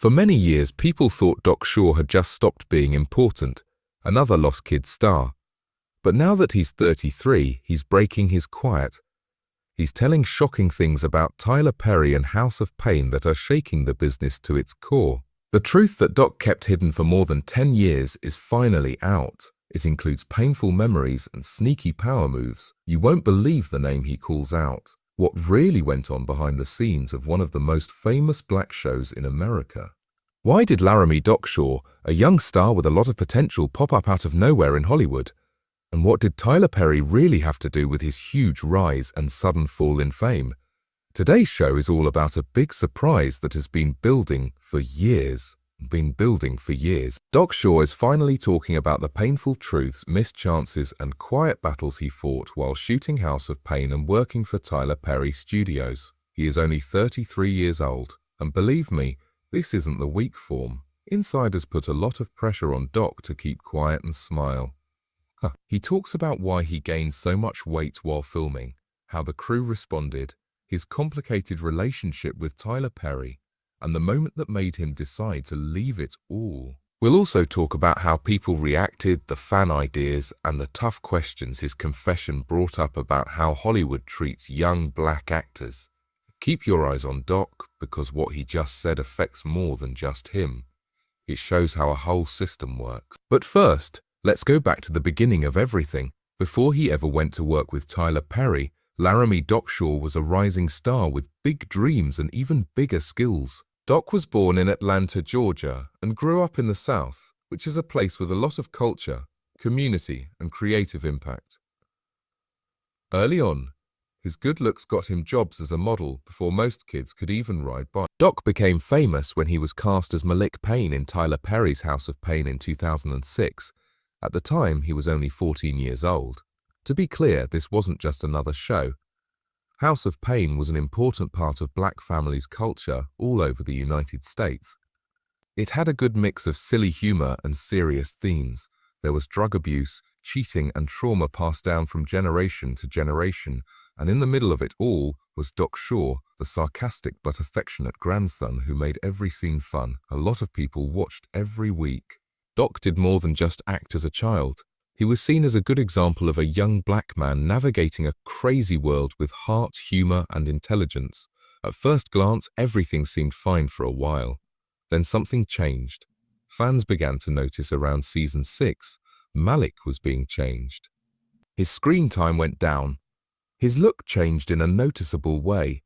For many years, people thought Doc Shaw had just stopped being important, another lost kid star. But now that he's 33, he's breaking his quiet. He's telling shocking things about Tyler Perry and House of Pain that are shaking the business to its core. The truth that Doc kept hidden for more than 10 years is finally out. It includes painful memories and sneaky power moves. You won't believe the name he calls out. What really went on behind the scenes of one of the most famous black shows in America. Why did Laramie Doc Shaw, a young star with a lot of potential, pop up out of nowhere in Hollywood? And what did Tyler Perry really have to do with his huge rise and sudden fall in fame? Today's show is all about a big surprise that has been building for years. Doc Shaw is finally talking about the painful truths, missed chances, and quiet battles he fought while shooting House of Pain and working for Tyler Perry Studios. He is only 33 years old, and believe me, this isn't the weak form. Insiders put a lot of pressure on Doc to keep quiet and smile. He talks about why he gained so much weight while filming, how the crew responded, his complicated relationship with Tyler Perry, and the moment that made him decide to leave it all. We'll also talk about how people reacted, the fan ideas, and the tough questions his confession brought up about how Hollywood treats young black actors. Keep your eyes on Doc, because what he just said affects more than just him. It shows how a whole system works. But first, let's go back to the beginning of everything. Before he ever went to work with Tyler Perry, Laramie Doc Shaw was a rising star with big dreams and even bigger skills. Doc was born in Atlanta, Georgia, and grew up in the South, which is a place with a lot of culture, community, and creative impact. Early on, his good looks got him jobs as a model before most kids could even ride bikes. Doc became famous when he was cast as Malik Payne in Tyler Perry's House of Pain in 2006. At the time, he was only 14 years old. To be clear, this wasn't just another show. House of Pain was an important part of black families' culture all over the United States. It had a good mix of silly humor and serious themes. There was drug abuse, cheating, and trauma passed down from generation to generation, and in the middle of it all was Doc Shaw, the sarcastic but affectionate grandson who made every scene fun. A lot of people watched every week. Doc did more than just act as a child. He was seen as a good example of a young black man navigating a crazy world with heart, humor, and intelligence. At first glance, everything seemed fine for a while. Then something changed. Fans began to notice around season 6, Malik was being changed. His screen time went down. His look changed in a noticeable way.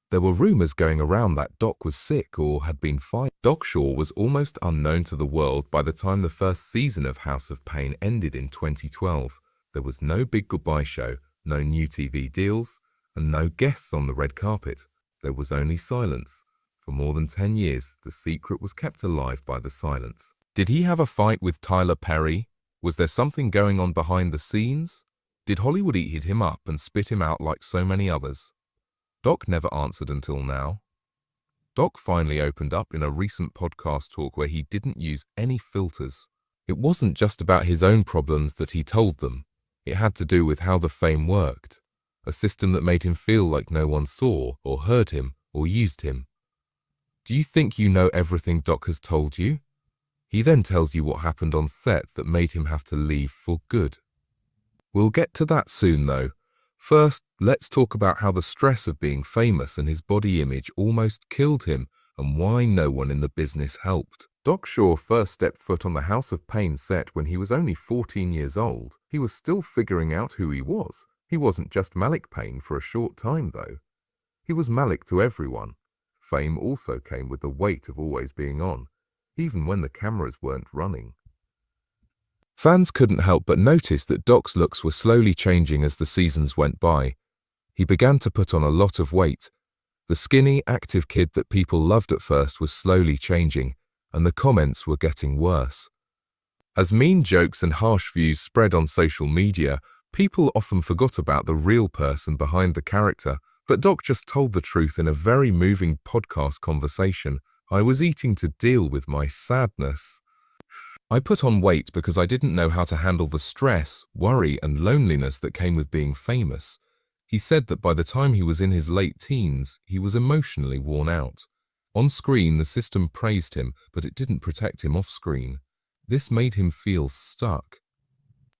There were rumors going around that Doc was sick or had been fired. Doc Shaw was almost unknown to the world by the time the first season of House of Pain ended in 2012. There was no big goodbye show, no new TV deals, and no guests on the red carpet. There was only silence. For more than 10 years, the secret was kept alive by the silence. Did he have a fight with Tyler Perry? Was there something going on behind the scenes? Did Hollywood eat him up and spit him out like so many others? Doc never answered until now. Doc finally opened up in a recent podcast talk where he didn't use any filters. It wasn't just about his own problems that he told them. It had to do with how the fame worked, a system that made him feel like no one saw or heard him or used him. Do you think you know everything Doc has told you? He then tells you what happened on set that made him have to leave for good. We'll get to that soon though. First, let's talk about how the stress of being famous and his body image almost killed him and why no one in the business helped. Doc Shaw first stepped foot on the House of Pain set when he was only 14 years old. He was still figuring out who he was. He wasn't just Malik Payne for a short time though. He was Malik to everyone. Fame also came with the weight of always being on, even when the cameras weren't running. Fans couldn't help but notice that Doc's looks were slowly changing as the seasons went by. He began to put on a lot of weight. The skinny, active kid that people loved at first was slowly changing, and the comments were getting worse. As mean jokes and harsh views spread on social media, people often forgot about the real person behind the character, but Doc just told the truth in a very moving podcast conversation. I was eating to deal with my sadness. I put on weight because I didn't know how to handle the stress, worry, and loneliness that came with being famous. He said that by the time he was in his late teens, he was emotionally worn out. On screen, the system praised him, but it didn't protect him off screen. This made him feel stuck.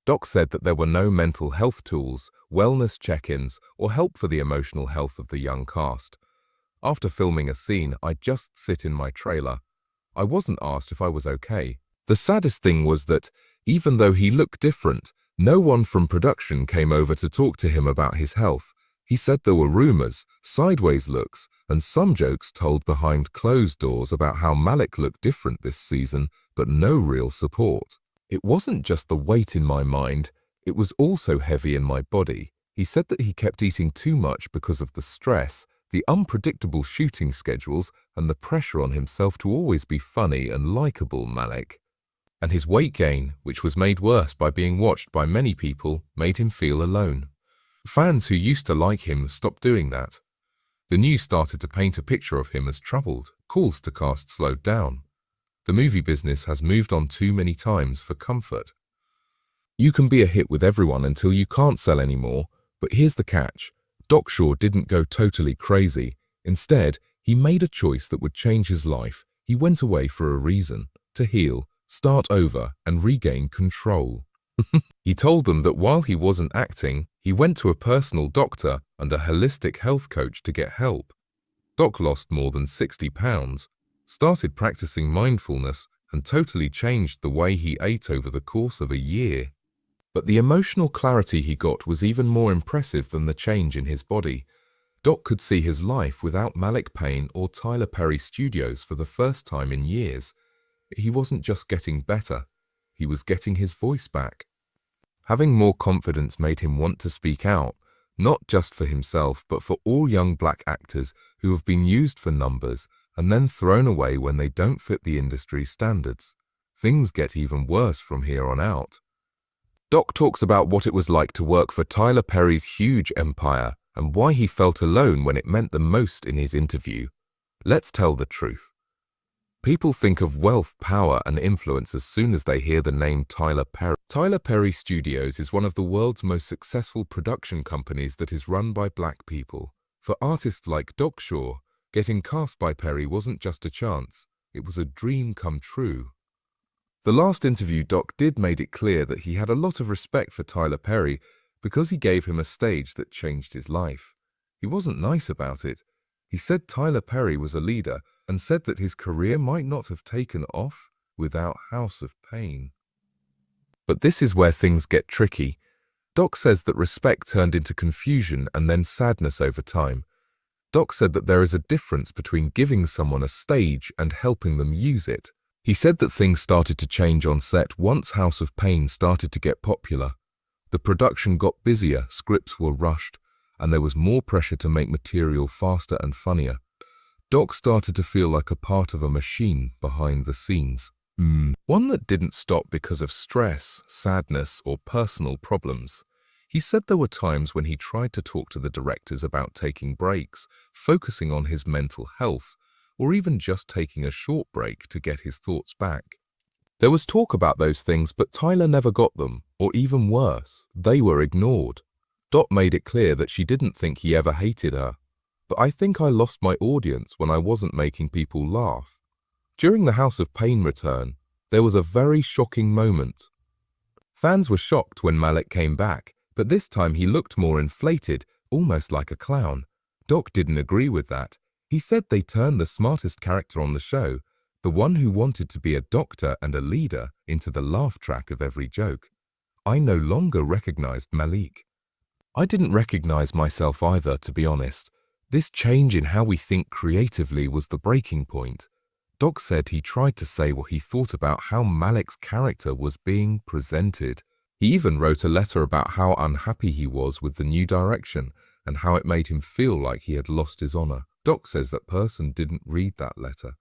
Doc said that there were no mental health tools, wellness check-ins, or help for the emotional health of the young cast. After filming a scene, I'd just sit in my trailer. I wasn't asked if I was okay. The saddest thing was that, even though he looked different, no one from production came over to talk to him about his health. He said there were rumors, sideways looks, and some jokes told behind closed doors about how Malik looked different this season, but no real support. It wasn't just the weight in my mind, it was also heavy in my body. He said that he kept eating too much because of the stress, the unpredictable shooting schedules, and the pressure on himself to always be funny and likable, Malik. And his weight gain, which was made worse by being watched by many people, made him feel alone. Fans who used to like him stopped doing that. The news started to paint a picture of him as troubled. Calls to cast slowed down. The movie business has moved on too many times for comfort. You can be a hit with everyone until you can't sell anymore, but here's the catch. Doc Shaw didn't go totally crazy. Instead, he made a choice that would change his life. He went away for a reason, to heal, start over, and regain control. He told them that while he wasn't acting, he went to a personal doctor and a holistic health coach to get help. Doc lost more than 60 pounds, started practicing mindfulness, and totally changed the way he ate over the course of a year. But the emotional clarity he got was even more impressive than the change in his body. Doc could see his life without Malik Payne or Tyler Perry Studios for the first time in years. He wasn't just getting better, he was getting his voice back. Having more confidence made him want to speak out, not just for himself but for all young black actors who have been used for numbers and then thrown away when they don't fit the industry's standards. Things get even worse from here on out. Doc talks about what it was like to work for Tyler Perry's huge empire and why he felt alone when it meant the most in his interview. Let's tell the truth. People think of wealth, power, and influence as soon as they hear the name Tyler Perry. Tyler Perry Studios is one of the world's most successful production companies that is run by black people. For artists like Doc Shaw, getting cast by Perry wasn't just a chance, it was a dream come true. The last interview Doc did made it clear that he had a lot of respect for Tyler Perry because he gave him a stage that changed his life. He wasn't nice about it. He said Tyler Perry was a leader and said that his career might not have taken off without House of Pain. But this is where things get tricky. Doc says that respect turned into confusion and then sadness over time. Doc said that there is a difference between giving someone a stage and helping them use it. He said that things started to change on set once House of Pain started to get popular. The production got busier, scripts were rushed, and there was more pressure to make material faster and funnier. Doc started to feel like a part of a machine behind the scenes. One that didn't stop because of stress, sadness, or personal problems. He said there were times when he tried to talk to the directors about taking breaks, focusing on his mental health, or even just taking a short break to get his thoughts back. There was talk about those things, but Tyler never got them, or even worse, they were ignored. Dot made it clear that she didn't think he ever hated her. But I think I lost my audience when I wasn't making people laugh. During the House of Pain return, there was a very shocking moment. Fans were shocked when Malik came back, but this time he looked more inflated, almost like a clown. Doc didn't agree with that. He said they turned the smartest character on the show, the one who wanted to be a doctor and a leader, into the laugh track of every joke. I no longer recognized Malik. I didn't recognize myself either, to be honest. This change in how we think creatively was the breaking point. Doc said he tried to say what he thought about how Malik's character was being presented. He even wrote a letter about how unhappy he was with the new direction and how it made him feel like he had lost his honor. Doc says that person didn't read that letter.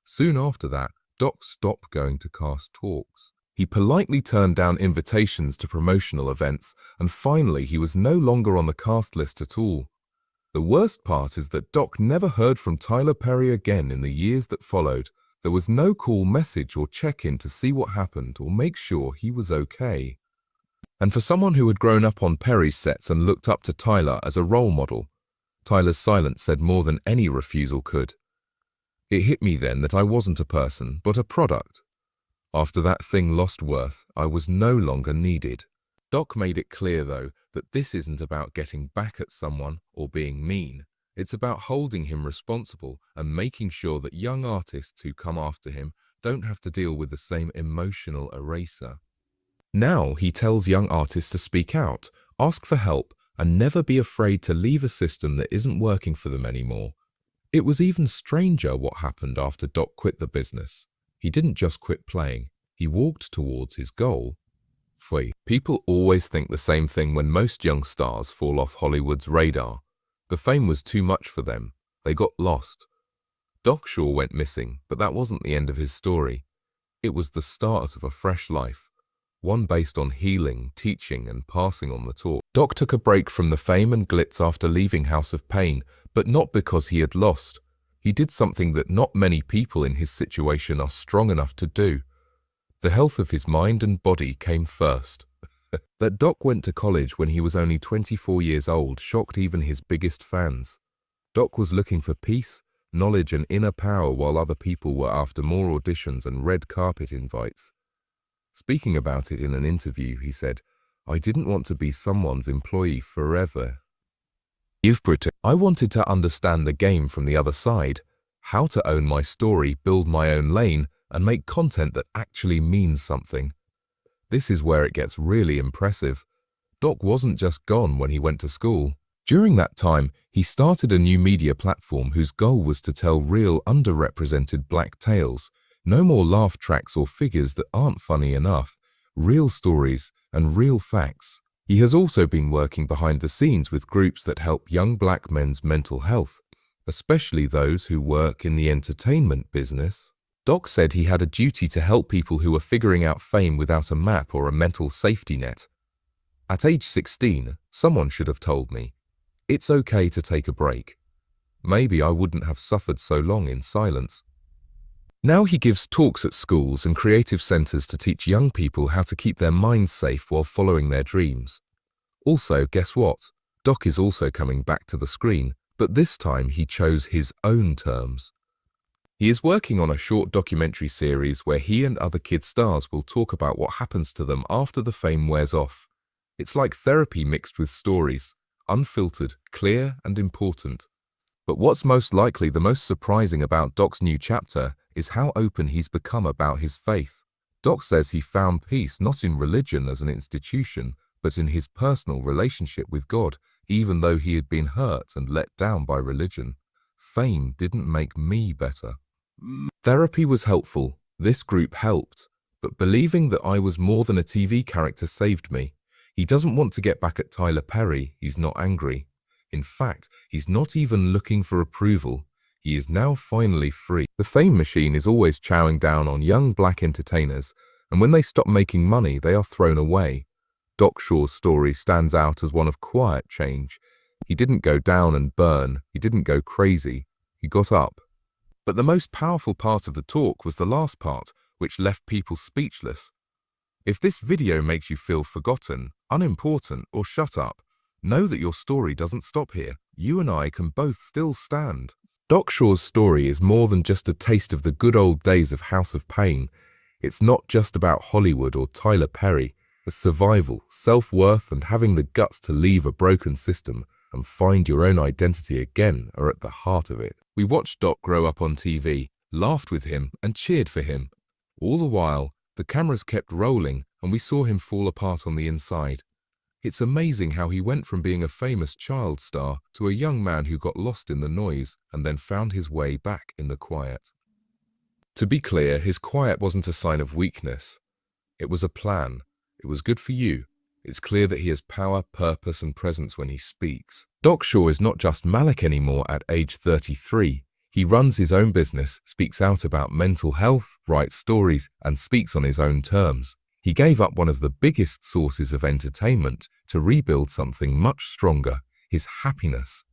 Soon after that, Doc stopped going to cast talks. He politely turned down invitations to promotional events, and finally he was no longer on the cast list at all. The worst part is that Doc never heard from Tyler Perry again in the years that followed. There was no call message or check-in to see what happened or make sure he was okay. And for someone who had grown up on Perry's sets and looked up to Tyler as a role model, Tyler's silence said more than any refusal could. It hit me then that I wasn't a person, but a product. After that thing lost worth, I was no longer needed. Doc made it clear, though, that this isn't about getting back at someone or being mean. It's about holding him responsible and making sure that young artists who come after him don't have to deal with the same emotional eraser. Now he tells young artists to speak out, ask for help, and never be afraid to leave a system that isn't working for them anymore. It was even stranger what happened after Doc quit the business. He didn't just quit playing, he walked towards his goal. People always think the same thing when most young stars fall off Hollywood's radar. The fame was too much for them. They got lost. Doc Shaw went missing, but that wasn't the end of his story. It was the start of a fresh life, one based on healing, teaching, and passing on the torch. Doc took a break from the fame and glitz after leaving House of Pain, but not because he had lost. He did something that not many people in his situation are strong enough to do. The health of his mind and body came first. That Doc went to college when he was only 24 years old shocked even his biggest fans. Doc was looking for peace, knowledge, and inner power while other people were after more auditions and red carpet invites. Speaking about it in an interview, he said, "I didn't want to be someone's employee forever. I wanted to understand the game from the other side, how to own my story, build my own lane, and make content that actually means something." This is where it gets really impressive. Doc wasn't just gone when he went to school. During that time, he started a new media platform whose goal was to tell real underrepresented black tales. No more laugh tracks or figures that aren't funny enough. Real stories and real facts. He has also been working behind the scenes with groups that help young black men's mental health, especially those who work in the entertainment business. Doc said he had a duty to help people who were figuring out fame without a map or a mental safety net. At age 16, someone should have told me, it's okay to take a break. Maybe I wouldn't have suffered so long in silence. Now he gives talks at schools and creative centers to teach young people how to keep their minds safe while following their dreams. Also, guess what? Doc is also coming back to the screen, but this time he chose his own terms. He is working on a short documentary series where he and other kid stars will talk about what happens to them after the fame wears off. It's like therapy mixed with stories, unfiltered, clear, and important. But what's most likely the most surprising about Doc's new chapter is how open he's become about his faith. Doc says he found peace not in religion as an institution, but in his personal relationship with God, even though he had been hurt and let down by religion. Fame didn't make me better. Therapy was helpful, this group helped, but believing that I was more than a TV character saved me. He doesn't want to get back at Tyler Perry, he's not angry. In fact, he's not even looking for approval. He is now finally free. The fame machine is always chowing down on young black entertainers, and when they stop making money, they are thrown away. Doc Shaw's story stands out as one of quiet change. He didn't go down and burn, he didn't go crazy, he got up. But the most powerful part of the talk was the last part, which left people speechless. If this video makes you feel forgotten, unimportant, or shut up, know that your story doesn't stop here. You and I can both still stand. Doc Shaw's story is more than just a taste of the good old days of House of Pain. It's not just about Hollywood or Tyler Perry. Survival, self-worth, and having the guts to leave a broken system and find your own identity again are at the heart of it. We watched Doc grow up on TV, laughed with him, and cheered for him. All the while, the cameras kept rolling and we saw him fall apart on the inside. It's amazing how he went from being a famous child star to a young man who got lost in the noise and then found his way back in the quiet. To be clear, his quiet wasn't a sign of weakness. It was a plan. It was good for you. It's clear that he has power, purpose, and presence when he speaks. Doc Shaw is not just Malik anymore at age 33. He runs his own business, speaks out about mental health, writes stories, and speaks on his own terms. He gave up one of the biggest sources of entertainment to rebuild something much stronger, his happiness.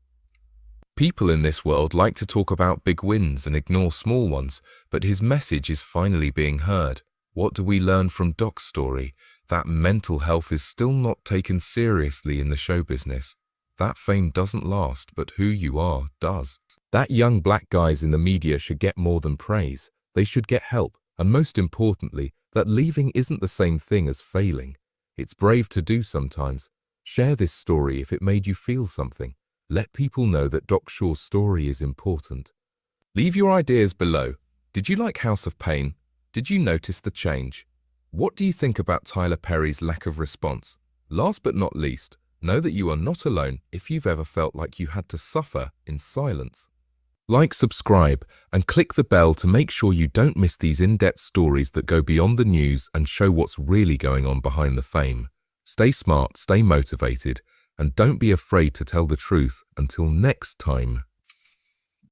People in this world like to talk about big wins and ignore small ones, but his message is finally being heard. What do we learn from Doc's story? That mental health is still not taken seriously in the show business. That fame doesn't last, but who you are does. That young black guys in the media should get more than praise. They should get help, and most importantly, that leaving isn't the same thing as failing. It's brave to do sometimes. Share this story if it made you feel something. Let people know that Doc Shaw's story is important. Leave your ideas below. Did you like House of Pain? Did you notice the change? What do you think about Tyler Perry's lack of response? Last but not least, know that you are not alone if you've ever felt like you had to suffer in silence. Like, subscribe, and click the bell to make sure you don't miss these in-depth stories that go beyond the news and show what's really going on behind the fame. Stay smart, stay motivated, and don't be afraid to tell the truth. Until next time.